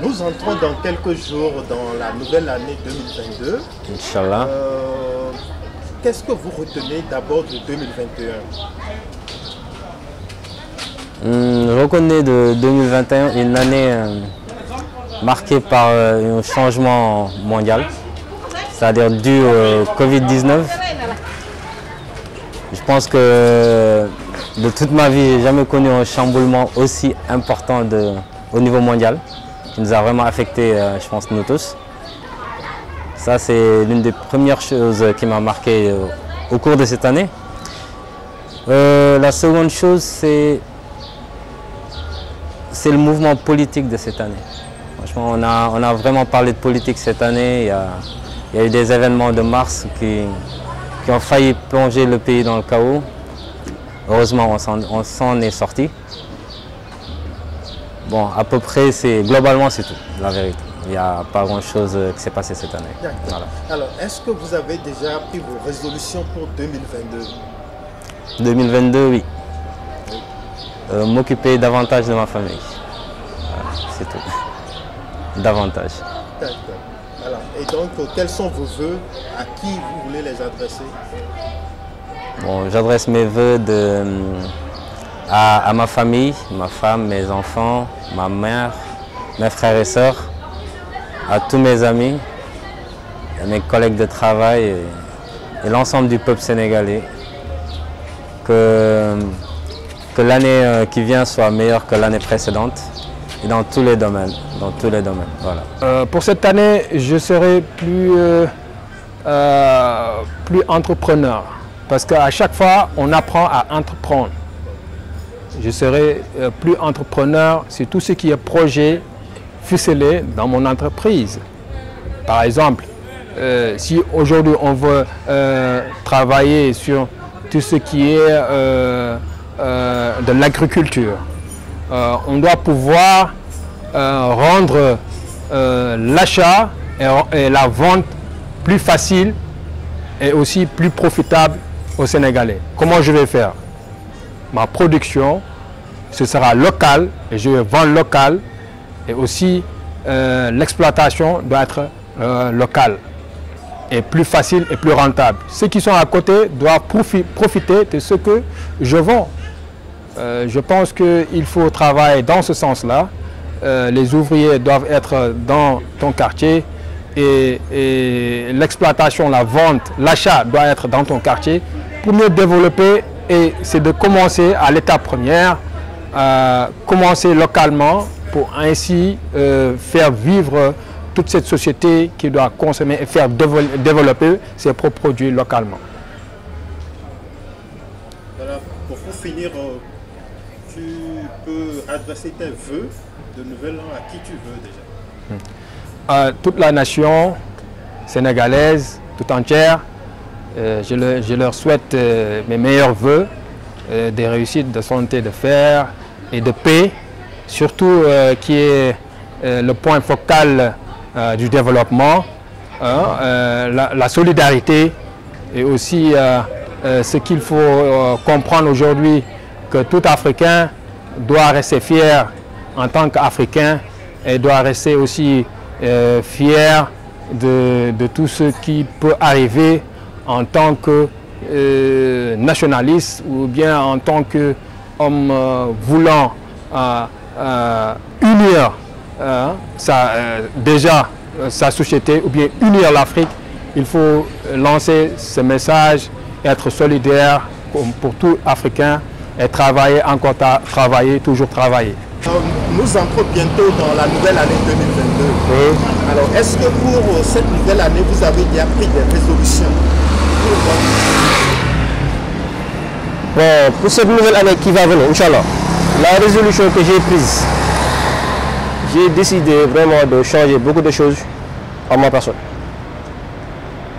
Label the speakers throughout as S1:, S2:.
S1: Nous entrons dans quelques jours dans la nouvelle année 2022.
S2: Inch'Allah.
S1: Qu'est-ce que vous retenez d'abord de 2021?
S2: Je reconnais de 2021 une année marquée par un changement mondial, c'est-à-dire dû au Covid-19. Je pense que de toute ma vie, je n'ai jamais connu un chamboulement aussi important au niveau mondial, qui nous a vraiment affecté, je pense, nous tous. Ça, c'est l'une des premières choses qui m'a marqué au cours de cette année. La seconde chose, c'est le mouvement politique de cette année. Franchement, on a vraiment parlé de politique cette année. Il y a eu des événements de mars qui ont failli plonger le pays dans le chaos. Heureusement, on s'en est sorti. Bon, à peu près, globalement, c'est tout, la vérité. Il n'y a pas grand-chose qui s'est passé cette année. Voilà.
S1: Alors, est-ce que vous avez déjà pris vos résolutions pour 2022?
S2: 2022, oui. M'occuper davantage de ma famille. Voilà, c'est tout. Davantage.
S1: D'accord. Alors, et donc, quels sont vos vœux? À qui vous voulez les adresser?
S2: Bon, j'adresse mes vœux à ma famille, ma femme, mes enfants, ma mère, mes frères et sœurs, à tous mes amis, à mes collègues de travail et l'ensemble du peuple sénégalais. Que l'année qui vient soit meilleure que l'année précédente et dans tous les domaines. Voilà.
S3: Pour cette année, je serai plus entrepreneur parce qu'à chaque fois, on apprend à entreprendre. Je serai plus entrepreneur sur tout ce qui est projet ficelé dans mon entreprise. Par exemple, si aujourd'hui on veut travailler sur tout ce qui est de l'agriculture, on doit pouvoir rendre l'achat et la vente plus facile et aussi plus profitable aux Sénégalais. Comment je vais faire? Ma production, ce sera local et je vais vendre local et aussi l'exploitation doit être locale et plus facile et plus rentable. Ceux qui sont à côté doivent profiter de ce que je vends. Je pense qu'il faut travailler dans ce sens-là. Les ouvriers doivent être dans ton quartier et l'exploitation, la vente, l'achat doit être dans ton quartier pour mieux développer. Et c'est de commencer à l'étape première, commencer localement pour ainsi faire vivre toute cette société qui doit consommer et faire développer ses propres produits localement.
S1: Voilà, pour finir, tu peux adresser tes vœux de nouvel an à qui tu veux déjà?
S3: Toute la nation sénégalaise, tout entière, je leur souhaite mes meilleurs vœux, des réussites de santé, de fer et de paix, surtout qui est le point focal du développement, la solidarité et aussi ce qu'il faut comprendre aujourd'hui, que tout Africain doit rester fier en tant qu'Africain et doit rester aussi fier de tout ce qui peut arriver en tant que nationaliste ou bien en tant qu'homme voulant unir déjà sa société ou bien unir l'Afrique. Il faut lancer ce message, être solidaire pour tout Africain et travailler, encore travailler, toujours travailler.
S1: Nous entrons bientôt dans la nouvelle année 2022.
S3: Oui.
S1: Alors, est-ce que pour cette nouvelle année, vous avez déjà pris des résolutions
S4: pour cette nouvelle année qui va venir, Inch'Allah, la résolution que j'ai prise, j'ai décidé vraiment de changer beaucoup de choses à ma personne.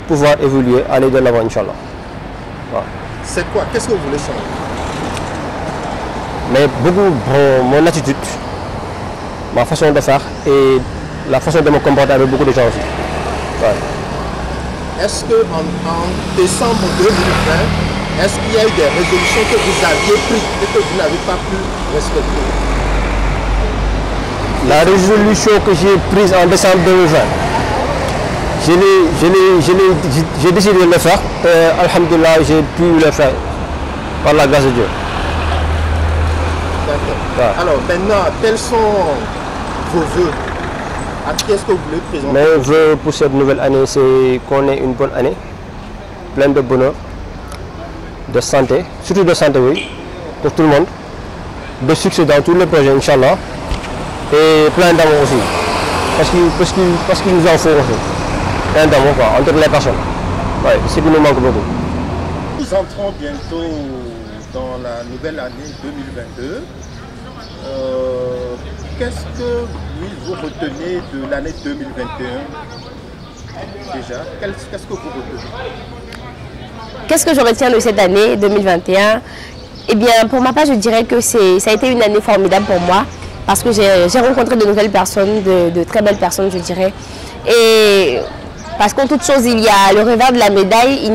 S4: Pouvoir évoluer, aller de l'avant, Inch'Allah. Voilà.
S1: C'est quoi? Qu'est-ce que vous voulez changer?
S4: Mais beaucoup, mon attitude, ma façon de faire et la façon de me comporter avec beaucoup de gens aussi. Ouais.
S1: Est-ce qu'en décembre 2020, est-ce qu'il y a eu des résolutions que vous aviez prises et que vous n'avez pas pu respecter?
S4: La résolution que j'ai prise en décembre 2020, j'ai décidé de le faire. Alhamdulillah, j'ai pu le faire par la grâce de Dieu.
S1: D'accord. Alors maintenant, quels sont vos vœux? À qui est-ce que vous voulez présenter?
S4: Mes vœux pour cette nouvelle année, c'est qu'on ait une bonne année, pleine de bonheur, de santé, surtout de santé, oui, pour tout le monde, de succès dans tous les projets, Inch'Allah, et plein d'amour aussi, parce qu'il nous en faut aussi, plein d'amour entre les personnes. Ouais, c'est ce qui nous manque beaucoup.
S1: Nous entrons bientôt dans la nouvelle année 2022. Qu'est-ce que vous retenez de l'année 2021 déjà? Qu'est-ce que vous retenez?
S5: Qu'est-ce que je retiens de cette année 2021? Eh bien, pour ma part, je dirais que ça a été une année formidable pour moi parce que j'ai rencontré de nouvelles personnes, de très belles personnes, je dirais. Et parce qu'en toute chose, il y a le revers de la médaille.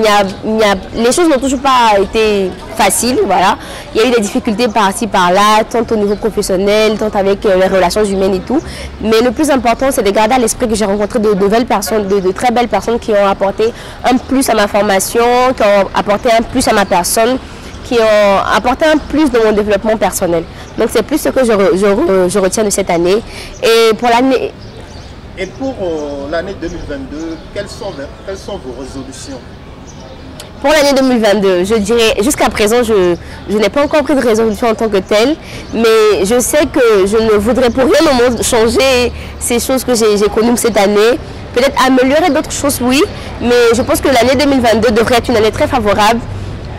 S5: Les choses n'ont toujours pas été faciles. Voilà. Il y a eu des difficultés par-ci, par-là, tant au niveau professionnel, tant avec les relations humaines et tout. Mais le plus important, c'est de garder à l'esprit que j'ai rencontré de nouvelles personnes, de très belles personnes qui ont apporté un plus à ma formation, qui ont apporté un plus à ma personne, qui ont apporté un plus dans mon développement personnel. Donc c'est plus ce que je retiens de cette année. Et pour l'année...
S1: Et pour l'année 2022, quelles sont vos résolutions?
S5: Pour l'année 2022, je dirais, jusqu'à présent, je n'ai pas encore pris de résolution en tant que telle, mais je sais que je ne voudrais pour rien au monde changer ces choses que j'ai connues cette année. Peut-être améliorer d'autres choses, oui, mais je pense que l'année 2022 devrait être une année très favorable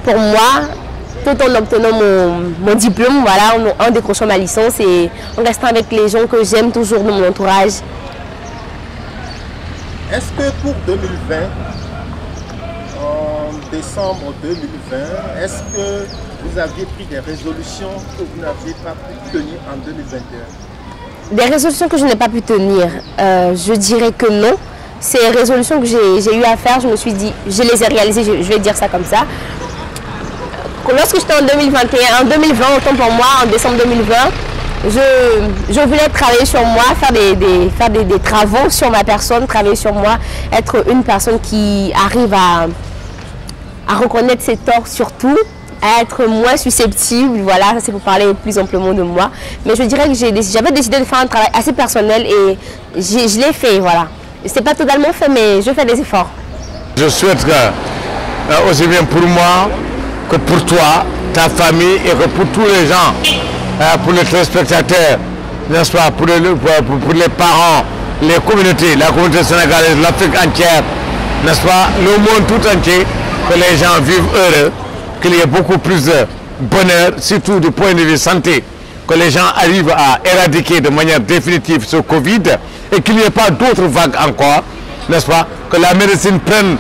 S5: pour moi, tout en obtenant mon diplôme, voilà, en décrochant ma licence et en restant avec les gens que j'aime toujours dans mon entourage.
S1: Est-ce que pour 2020, en décembre 2020, est-ce que vous aviez pris des résolutions que vous n'aviez pas pu tenir en 2021?
S5: Des résolutions que je n'ai pas pu tenir, je dirais que non. Ces résolutions que j'ai eu à faire, je me suis dit, je les ai réalisées, je vais dire ça comme ça. Lorsque j'étais en 2021, en 2020, autant pour moi, en décembre 2020, je voulais travailler sur moi, faire des travaux sur ma personne, travailler sur moi, être une personne qui arrive à reconnaître ses torts surtout, à être moins susceptible, voilà, ça c'est pour parler plus amplement de moi. Mais je dirais que j'avais décidé de faire un travail assez personnel et je l'ai fait, voilà. C'est pas totalement fait, mais je fais des efforts.
S6: Je souhaite que, aussi bien pour moi que pour toi, ta famille et que pour tous les gens, pour les téléspectateurs, n'est-ce pas, pour les parents, les communautés, la communauté sénégalaise, l'Afrique entière, n'est-ce pas, le monde tout entier, que les gens vivent heureux, qu'il y ait beaucoup plus de bonheur, surtout du point de vue santé, que les gens arrivent à éradiquer de manière définitive ce Covid et qu'il n'y ait pas d'autres vagues encore, n'est-ce pas, que la médecine prenne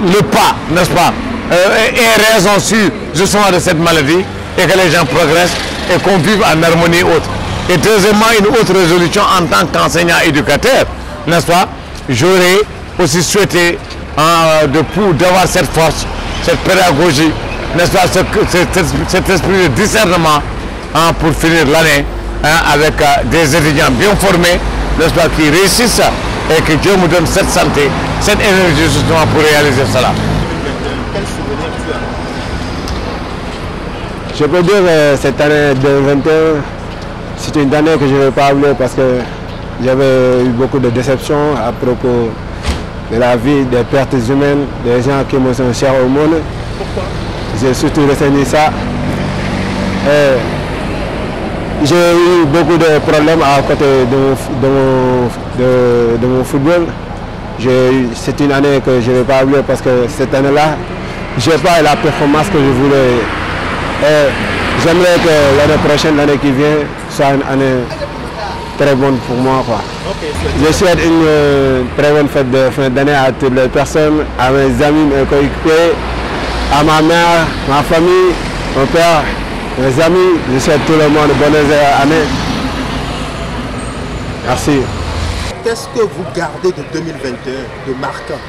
S6: le pas, n'est-ce pas, et raison sur justement de cette maladie et que les gens progressent et qu'on vive en harmonie autre. Et deuxièmement, une autre résolution en tant qu'enseignant éducateur, n'est-ce pas, j'aurais aussi souhaité d'avoir cette force, cette pédagogie, n'est-ce pas, cet esprit de discernement pour finir l'année avec des étudiants bien formés, n'est-ce pas, qui réussissent et que Dieu me donne cette santé, cette énergie justement pour réaliser cela.
S1: Quel souvenir tu as?
S7: Je peux dire que cette année 2021, c'est une année que je ne vais pas oublier parce que j'avais eu beaucoup de déceptions à propos de la vie, des pertes humaines, des gens qui me sont chers au monde.
S1: Pourquoi?
S7: J'ai surtout retenu ça. J'ai eu beaucoup de problèmes à côté de mon football. C'est une année que je ne vais pas oublier parce que cette année-là, je n'ai pas eu la performance que je voulais. J'aimerais que l'année prochaine, l'année qui vient, soit une année très bonne pour moi, quoi.
S1: Okay,
S7: je souhaite une très bonne fête de fin d'année à toutes les personnes, à mes amis, mes coéquipiers, à ma mère, ma famille, mon père, mes amis. Je souhaite tout le monde une bonne année. Merci.
S1: Qu'est-ce que vous gardez de 2021 de marquant?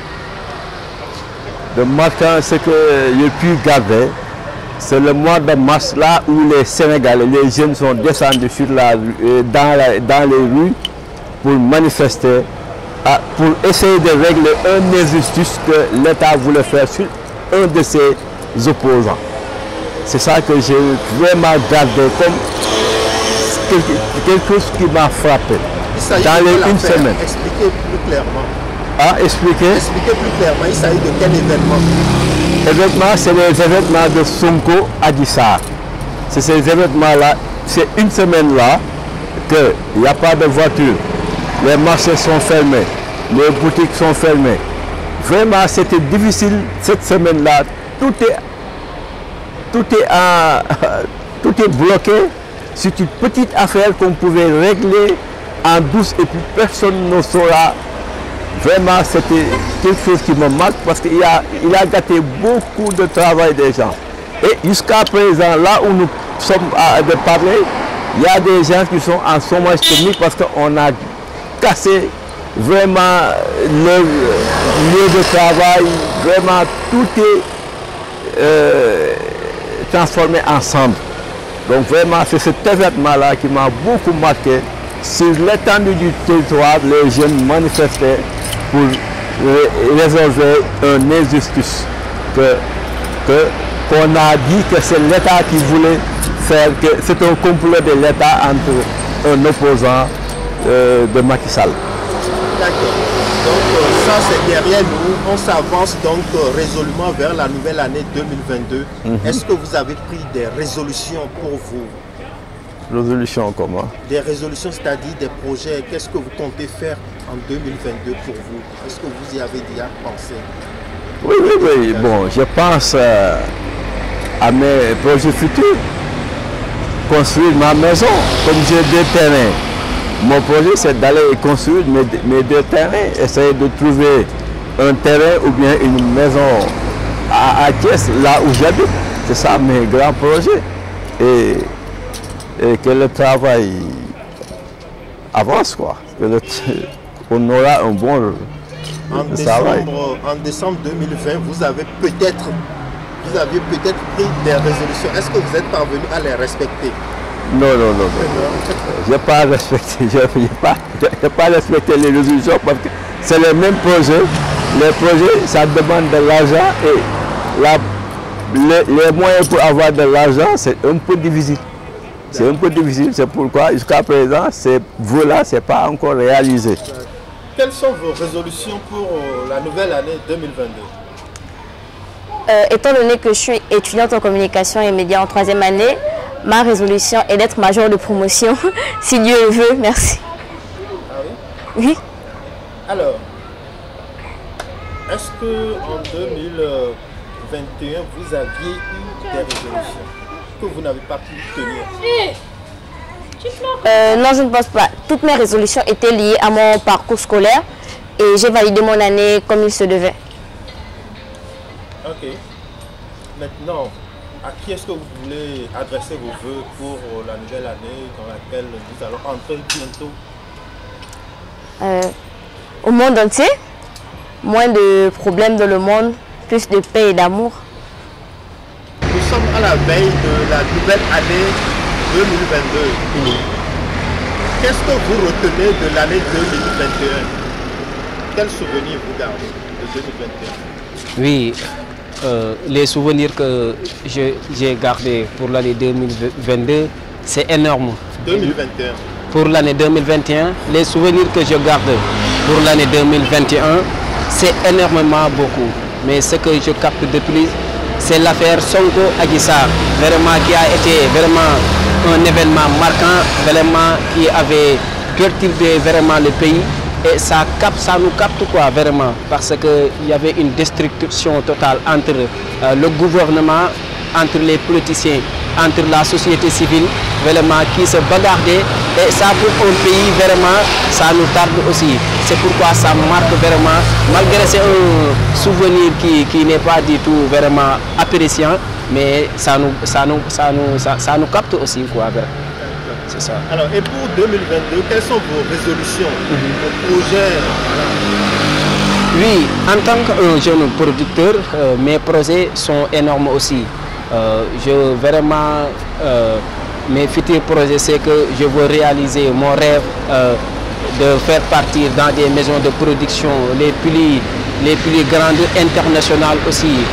S6: De marquant, ce que j'ai pu garder,
S7: c'est le mois de mars là où les Sénégalais, les jeunes sont descendus sur dans les rues pour manifester, pour essayer de régler une injustice que l'État voulait faire sur un de ses opposants. C'est ça que j'ai vraiment gardé comme quelque chose qui m'a frappé dans les une semaine.
S1: Expliquez plus clairement.
S7: Expliquez
S1: Expliquez plus clairement, il s'agit de quel événement?
S7: Événements, c'est les événements de Sonko Adji Sarr. C'est ces événements-là, c'est une semaine là qu'il n'y a pas de voiture, les marchés sont fermés, les boutiques sont fermées. Vraiment, c'était difficile cette semaine-là. Tout est bloqué. C'est une petite affaire qu'on pouvait régler en douce et puis personne ne saura. Vraiment, c'était quelque chose qui me marque parce qu'il a gâté beaucoup de travail des gens. Et jusqu'à présent, là où nous sommes de parler, il y a des gens qui sont en chômage technique parce qu'on a cassé vraiment le lieu de travail. Vraiment, tout est transformé ensemble. Donc vraiment, c'est cet événement-là qui m'a beaucoup marqué. Sur l'étendue du territoire, les jeunes manifestaient pour résolver une injustice qu'on a dit que c'est l'État qui voulait faire, que c'est un complot de l'État entre un opposant de Macky Sall.
S1: D'accord. Donc ça c'est derrière nous, on s'avance donc résolument vers la nouvelle année 2022. Est-ce que vous avez pris des résolutions pour vous?
S7: Résolution comment?
S1: Des résolutions, c'est-à-dire des projets. Qu'est-ce que vous comptez faire en 2022 pour vous? Est-ce que vous y avez déjà pensé?
S7: Oui. Bon, je pense à mes projets futurs. Construire ma maison, comme j'ai 2 terrains. Mon projet, c'est d'aller construire mes 2 terrains, essayer de trouver un terrain ou bien une maison à Thiès, là où j'habite. C'est ça mes grands projets. Et que le travail avance, quoi. On aura un bon travail.
S1: En décembre 2020, vous aviez peut-être pris des résolutions. Est-ce que vous êtes parvenu à les respecter?
S7: Non. Je n'ai pas respecté. Je pas respecté les résolutions parce que c'est le même projet. Les projets, ça demande de l'argent et les moyens pour avoir de l'argent, c'est un peu difficile. C'est un peu difficile, c'est pourquoi jusqu'à présent, ces voeux-là, ce n'est pas encore réalisé.
S1: Quelles sont vos résolutions pour la nouvelle année 2022?
S5: Étant donné que je suis étudiante en communication et médias en 3e année, ma résolution est d'être major de promotion, si Dieu le veut, merci.
S1: Ah oui?
S5: Oui.
S1: Alors, est-ce qu'en 2021, vous aviez eu des résolutions que vous n'avez pas pu tenir?
S5: Non, je ne pense pas. Toutes mes résolutions étaient liées à mon parcours scolaire et j'ai validé mon année comme il se devait.
S1: Ok. Maintenant, à qui est-ce que vous voulez adresser vos vœux pour la nouvelle année dans laquelle nous allons entrer bientôt?
S5: Au monde entier, moins de problèmes dans le monde, plus de paix et d'amour.
S1: Nous sommes à la veille de la nouvelle année 2022. Qu'est-ce que vous retenez de l'année 2021? Quels souvenirs vous gardez de 2021?
S8: Oui, les souvenirs que j'ai gardés pour l'année 2022, c'est énorme.
S1: 2021.
S8: Pour l'année 2021, les souvenirs que je garde pour l'année 2021, c'est énormément beaucoup. Mais ce que je capte de plus, c'est l'affaire Sonko Adji Sarr, vraiment qui a été vraiment un événement marquant, vraiment qui avait perturbé vraiment le pays. Et ça nous capte quoi vraiment, parce qu'il y avait une destruction totale entre le gouvernement, entre les politiciens, entre la société civile, vraiment qui se bagardaient. Et ça pour un pays vraiment, ça nous tarde aussi. C'est pourquoi ça marque vraiment, malgré c'est un souvenir qui n'est pas du tout vraiment appréciant, mais ça nous capte aussi quoi. C'est ça.
S1: Alors, et pour 2022, quelles sont vos résolutions, vos projets?
S8: Oui, en tant que jeune producteur, mes projets sont énormes aussi. Mes futurs projets, c'est que je veux réaliser mon rêve de faire partir dans des maisons de production les plus grandes internationales aussi,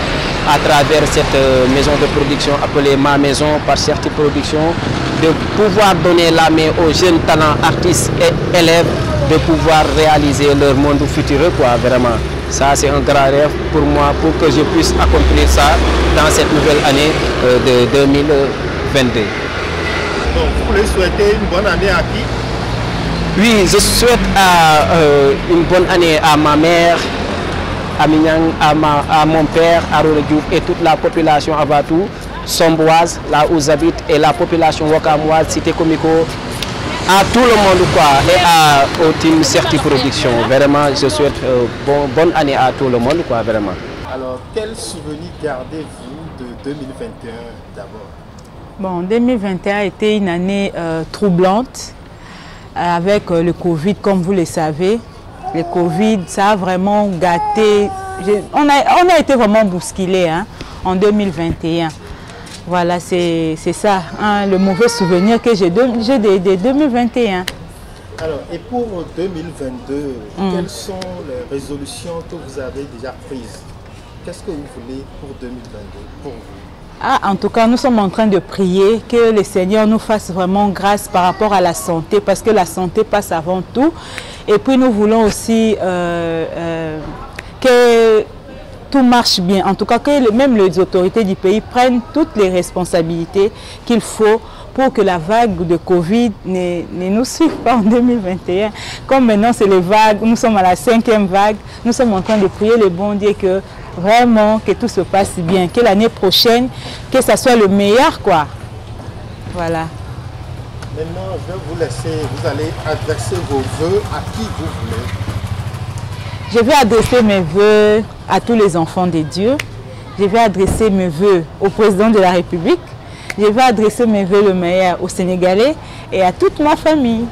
S8: à travers cette maison de production appelée Ma Maison par Certi Production, de pouvoir donner la main aux jeunes talents, artistes et élèves, de pouvoir réaliser leur monde futur, quoi, vraiment. Ça, c'est un grand rêve pour moi, pour que je puisse accomplir ça dans cette nouvelle année de 2022.
S1: Donc, vous voulez souhaiter une bonne année à qui?
S8: Oui, je souhaite une bonne année à ma mère, à Mignang, à mon père, à Rolediouf et toute la population Avatou, Somboise, là où j'habite, et la population Wakamoise, Cité Comico, à tout le monde, quoi, et au team Certi Production. Vraiment, je souhaite bonne année à tout le monde, quoi, vraiment.
S1: Alors, quel souvenir gardez-vous de 2021 d'abord?
S9: Bon, 2021 a été une année troublante avec le Covid, comme vous le savez. Le Covid, ça a vraiment gâté. On a été vraiment bousculés hein, en 2021. Voilà, c'est ça, hein, le mauvais souvenir que j'ai de 2021. Alors,
S1: et pour 2022, quelles sont les résolutions que vous avez déjà prises? Qu'est-ce que vous voulez pour 2022 pour vous?
S9: En tout cas, nous sommes en train de prier que le Seigneur nous fasse vraiment grâce par rapport à la santé, parce que la santé passe avant tout. Et puis nous voulons aussi que tout marche bien. En tout cas, que même les autorités du pays prennent toutes les responsabilités qu'il faut pour que la vague de Covid ne nous suive pas en 2021. Comme maintenant, c'est les vagues, nous sommes à la 5e vague, nous sommes en train de prier le bon Dieu que vraiment que tout se passe bien, que l'année prochaine, que ça soit le meilleur, quoi. Voilà.
S1: Maintenant, je vais vous laisser, vous allez adresser vos vœux à qui vous voulez.
S9: Je vais adresser mes vœux à tous les enfants de Dieu. Je vais adresser mes vœux au président de la République. Je vais adresser mes vœux le meilleur aux Sénégalais et à toute ma famille.